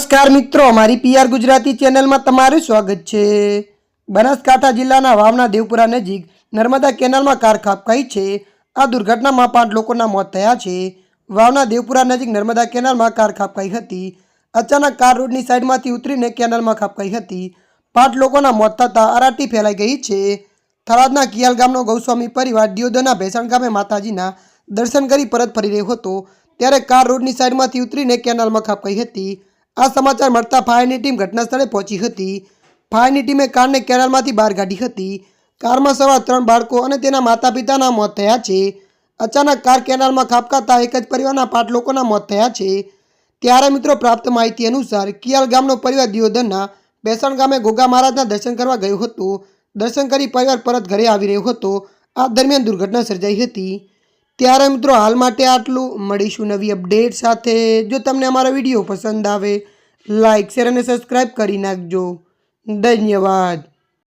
નમસ્કાર મિત્રો, મારી પીઆર ગુજરાતી ચેનલમાં તમારું સ્વાગત છે। બનાસકાંઠા જિલ્લાના વાવના દેવપુરા નજીક નર્મદા કેનાલમાં કાર ખાબકાઈ છે। આ દુર્ઘટનામાં 5 લોકોના મોત થયા છે। વાવના દેવપુરા નજીક નર્મદા કેનાલમાં કાર ખાબકાઈ હતી। અચાનક કાર રોડની સાઈડમાંથી ઉતરીને કેનાલમાં ખાબકાઈ હતી। 5 લોકોના મોત થતાં આરાટી ફેલાઈ ગઈ છે। થરાદના કિયાલ ગામનો ગૌસ્વામી પરિવાર દિયોદરના ભેસાણ ગામે માતાજીના દર્શન કરી પરત ફરી રહ્યો હતો ત્યારે કાર રોડની સાઈડમાંથી ઉતરીને કેનાલમાં ખાબકાઈ હતી। આ સમાચાર મળતા ફાયરની ટીમ ઘટના સ્થળે પહોંચી હતી। ફાયરની ટીમે કારને કેનાલમાંથી બહાર કાઢી હતી। કારમાં સવાર 3 બાળકો અને તેના માતા પિતાના મોત થયા છે। અચાનક કાર કેનાલમાં ખાબકાતા એક જ પરિવારના 5 લોકોના મોત થયા છે। ત્યારે મિત્રો, પ્રાપ્ત માહિતી અનુસાર કિયાલ ગામનો પરિવાર દિયોદરના ભેસાણ ગામે ગોગા મહારાજના દર્શન કરવા ગયો હતો। દર્શન કરી પરિવાર પરત ઘરે આવી રહ્યો હતો। આ દરમિયાન દુર્ઘટના સર્જાઈ હતી। ત્યારે મિત્રો, હાલ માટે આટલું। મળીશું નવી અપડેટ સાથે। જો તમને અમારો વિડીયો પસંદ આવે, લાઇક, શેર અને સબસ્ક્રાઈબ કરી નાખજો। ધન્યવાદ।